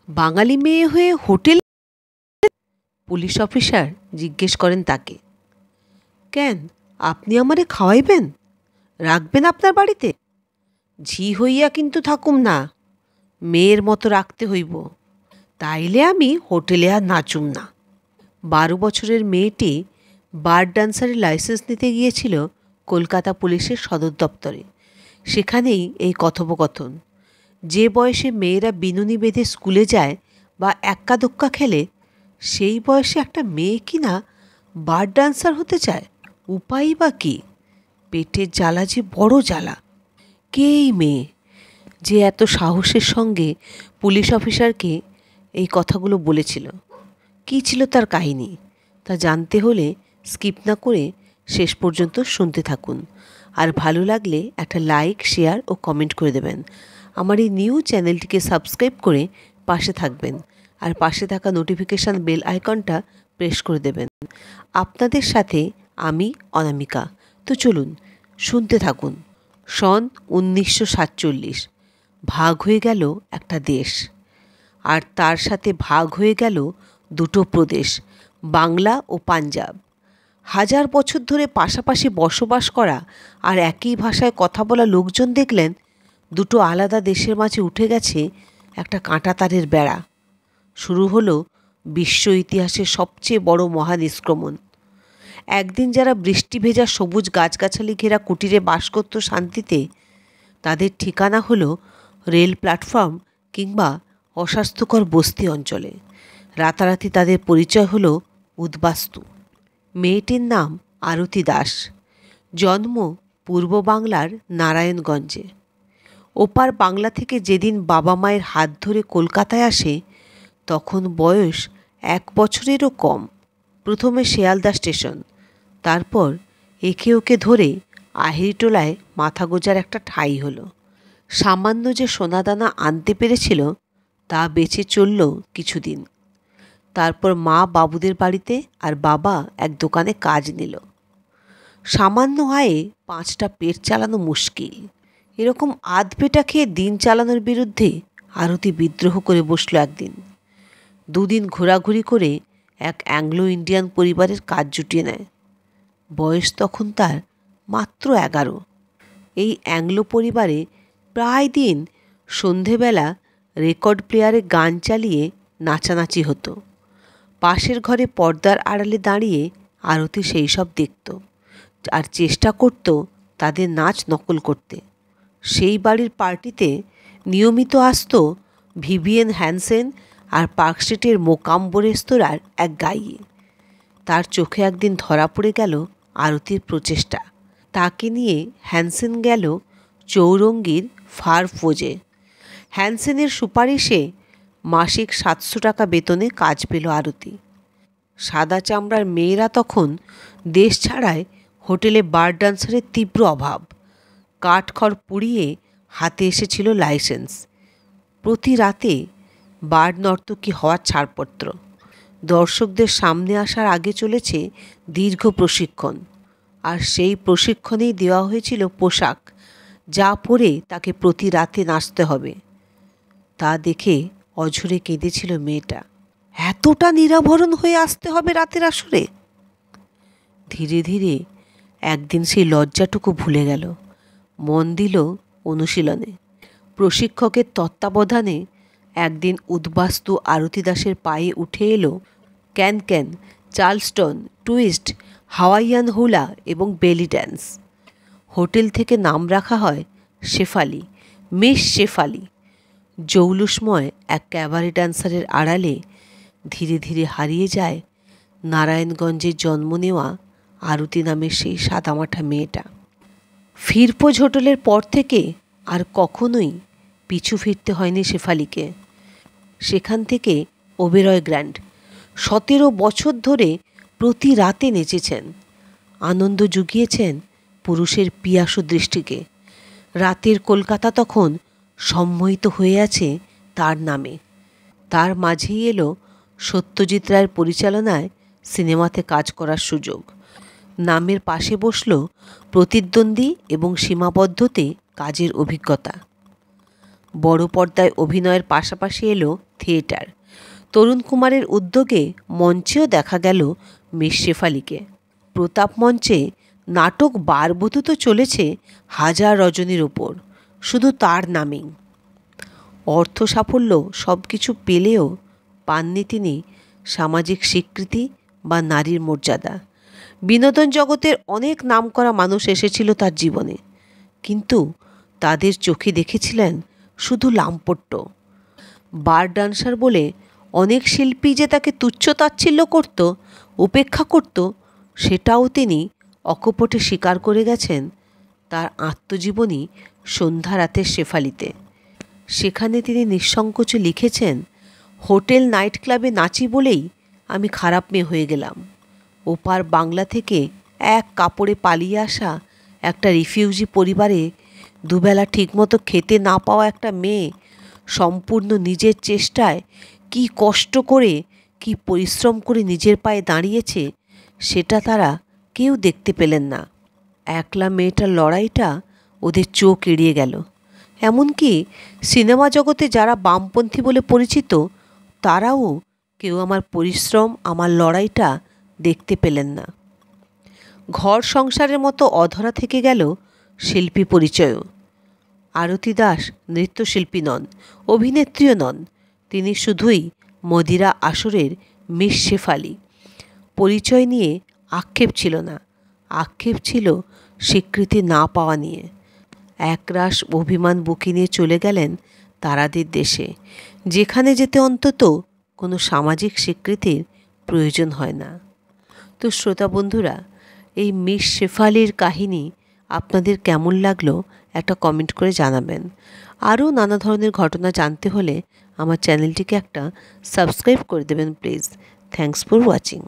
বাঙালি মেয়ে হয়ে hotel? Police officer জিজ্ঞেস করেন তাকে। কেন, আপনি আমারে খাওয়াইবেন? রাখবেন আপনার বাড়িতে? ঝি হইয়া কিন্তু থাকুম না, মেয়ের মতো রাখতে হইব, তাইলে আমি হোটেলে আর নাচুম না। 12 বছরের মেয়েটি বার ডান্সারের লাইসেন্স নিতে গিয়েছিল কলকাতা পুলিশের সদর দপ্তরে। সেখানেই এই কথোপকথন। যে বয়সে মেয়েরা বিনুনি বেঁধে স্কুলে যায় বা এক্কা দোক্কা খেলে, সেই বয়সে একটা মেয়ে কিনা বার ডান্সার হতে চায়। উপায়ই বা কী? পেটের জ্বালা যে বড় জ্বালা। কে এই মেয়ে যে এত সাহসের সঙ্গে পুলিশ অফিসারকে এই কথাগুলো বলেছিল? কী ছিল তার কাহিনী? তা জানতে হলে স্কিপ না করে শেষ পর্যন্ত শুনতে থাকুন। আর ভালো লাগলে একটা লাইক, শেয়ার ও কমেন্ট করে দেবেন। আমার এই নিউ চ্যানেলটিকে সাবস্ক্রাইব করে পাশে থাকবেন, আর পাশে থাকা নোটিফিকেশান বেল আইকনটা প্রেস করে দেবেন। আপনাদের সাথে আমি অনামিকা। তো চলুন শুনতে থাকুন। সন 1947 ভাগ হয়ে গেল একটা দেশ, আর তার সাথে ভাগ হয়ে গেল দুটো প্রদেশ, বাংলা ও পাঞ্জাব। 1000 বছর ধরে পাশাপাশি বসবাস করা আর একই ভাষায় কথা বলা লোকজন দেখলেন দুটো আলাদা দেশের মাঝে উঠে গেছে একটা কাঁটাতারের বেড়া। শুরু হলো বিশ্ব ইতিহাসের সবচেয়ে বড় মহানিষ্ক্রমণ। একদিন যারা বৃষ্টি ভেজা সবুজ গাছগাছালি ঘেরা কুটিরে বাস করত শান্তিতে, তাদের ঠিকানা হলো রেল প্ল্যাটফর্ম কিংবা অস্বাস্থ্যকর বস্তি অঞ্চলে। রাতারাতি তাদের পরিচয় হলো উদ্বাস্তু। মেয়েটির নাম আরতি দাস। জন্ম পূর্ব বাংলার নারায়ণগঞ্জে। ওপার বাংলা থেকে যেদিন বাবা মায়ের হাত ধরে কলকাতায় আসে, তখন বয়স 1 বছরেরও কম। প্রথমে শিয়ালদা স্টেশন, তারপর একে ওকে ধরে আহিরিটোলায় মাথা গোজার একটা ঠাঁই হলো। সামান্য যে সোনাদানা আনতে পেরেছিল তা বেঁচে চলল কিছুদিন। তারপর মা বাবুদের বাড়িতে আর বাবা এক দোকানে কাজ নিল। সামান্য আয়ে 5টা পেট চালানো মুশকিল। এরকম আধপেটা খেয়ে দিন চালানোর বিরুদ্ধে আরতি বিদ্রোহ করে বসল একদিন। 2 দিন ঘোরাঘুরি করে এক অ্যাংলো ইন্ডিয়ান পরিবারের কাজ জুটিয়ে নেয়। বয়স তখন তার মাত্র 11। এই অ্যাংলো পরিবারে প্রায় দিন সন্ধেবেলা রেকর্ড প্লেয়ারে গান চালিয়ে নাচানাচি হতো। পাশের ঘরে পর্দার আড়ালে দাঁড়িয়ে আরতি সেই সব দেখত আর চেষ্টা করত তাদের নাচ নকল করতে। সেই বাড়ির পার্টিতে নিয়মিত আসতো ভিভিয়েন হ্যানসেন আর পার্ক স্ট্রিটের মোকাম্বো রেস্তোরাঁর এক গাইয়ে। তার চোখে একদিন ধরা পড়ে গেল আরতির প্রচেষ্টা। তাকে নিয়ে হ্যানসেন গেল চৌরঙ্গীর ফার ফোজে। হ্যানসেনের সুপারিশে মাসিক 700 টাকা বেতনে কাজ পেল আরতি। সাদা চামড়ার মেয়েরা তখন দেশ ছাড়ায় হোটেলে বার ডান্সারের তীব্র অভাব। কাঠখড় পুড়িয়ে হাতে এসেছিল লাইসেন্স। প্রতি রাতে বার নর্তকী হওয়ার ছাড়পত্র। দর্শকদের সামনে আসার আগে চলেছে দীর্ঘ প্রশিক্ষণ, আর সেই প্রশিক্ষণেই দেওয়া হয়েছিল পোশাক, যা পরে তাকে প্রতি রাতে নাচতে হবে। তা দেখে অঝরে কেঁদেছিল মেয়েটা। এতটা নিরাভরণ হয়ে আসতে হবে রাতের আসরে? ধীরে ধীরে একদিন সেই লজ্জাটুকু ভুলে গেল। মন দিল অনুশীলনে। প্রশিক্ষকের তত্ত্বাবধানে একদিন উদ্বাস্তু আরতি দাসের পায়ে উঠে এলো can can, Charleston, twist, Hawaiian hula এবং বেলি ড্যান্স। হোটেল থেকে নাম রাখা হয় শেফালি, মিস শেফালি। জৌলুসময় এক ক্যাবারে ডান্সারের আড়ালে ধীরে ধীরে হারিয়ে যায় নারায়ণগঞ্জের জন্ম নেওয়া আরতি নামের সেই সাদামাঠা মেয়েটা। ফিরপোজ হোটেলের পর থেকে আর কখনোই পিছু ফিরতে হয়নি শেফালিকে। সেখান থেকে ওবেরয় গ্র্যান্ড 17 বছর ধরে প্রতি রাতে নেচেছেন। আনন্দ জুগিয়েছেন পুরুষের পিয়াসু দৃষ্টিকে। রাতের কলকাতা তখন সম্মোহিত হয়ে আছে তার নামে। তার মাঝেই এলো সত্যজিৎ রায়ের পরিচালনায় সিনেমাতে কাজ করার সুযোগ। নামের পাশে বসল প্রতিদ্বন্দ্বী এবং সীমাবদ্ধতে কাজের অভিজ্ঞতা। বড় পর্দায় অভিনয়ের পাশাপাশি এলো থিয়েটার। তরুণ কুমারের উদ্যোগে মঞ্চেও দেখা গেল মিস শেফালিকে। প্রতাপ মঞ্চে নাটক বারবধূ তো চলেছে হাজার রজনীর ওপর, শুধু তার নামেই। অর্থ সাফল্য সব কিছু পেলেও পাননি তিনি সামাজিক স্বীকৃতি বা নারীর মর্যাদা। বিনোদন জগতের অনেক নামকরা মানুষ এসেছিল তার জীবনে, কিন্তু তাদের চোখে দেখেছিলেন শুধু লাম্পট্য। বার ডান্সার বলে অনেক শিল্পী যে তাকে তুচ্ছ-তাচ্ছিল্য করত, উপেক্ষা করত, সেটাও তিনি অকপটে স্বীকার করে গেছেন তার আত্মজীবনী সন্ধ্যা রাতের শেফালিতে। সেখানে তিনি নিঃসংকোচে লিখেছেন, হোটেল নাইট ক্লাবে নাচি বলেই আমি খারাপ মেয়ে হয়ে গেলাম। ওপার বাংলা থেকে এক কাপড়ে পালিয়ে আসা একটা রিফিউজি পরিবারে দুবেলা ঠিকমতো খেতে না পাওয়া একটা মেয়ে সম্পূর্ণ নিজের চেষ্টায় কি কষ্ট করে, কি পরিশ্রম করে নিজের পায়ে দাঁড়িয়েছে, সেটা তারা কেউ দেখতে পেলেন না। একলা মেয়েটার লড়াইটা ওদের চোখ এড়িয়ে গেল। এমনকি সিনেমা জগতে যারা বামপন্থী বলে পরিচিত, তারাও কেউ আমার পরিশ্রম, আমার লড়াইটা দেখতে পেলেন না। ঘর সংসারের মতো অধরা থেকে গেল শিল্পী পরিচয়ও। আরতি দাস নৃত্যশিল্পী নন, অভিনেত্রীও নন, তিনি শুধুই মদিরা আসরের মিস শেফালি। পরিচয় নিয়ে আক্ষেপ ছিল না, আক্ষেপ ছিল স্বীকৃতি না পাওয়া নিয়ে। একরাশ অভিমান বুকে নিয়ে চলে গেলেন তারাদের দেশে, যেখানে যেতে অন্তত কোনো সামাজিক স্বীকৃতির প্রয়োজন হয় না। তো শ্রোতা বন্ধুরা, এই মিস শেফালির কাহিনী আপনাদের কেমন লাগলো একটা কমেন্ট করে জানাবেন। আরও নানা ধরনের ঘটনা জানতে হলে আমার চ্যানেলটিকে একটা সাবস্ক্রাইব করে দেবেন প্লিজ। Thanks for watching.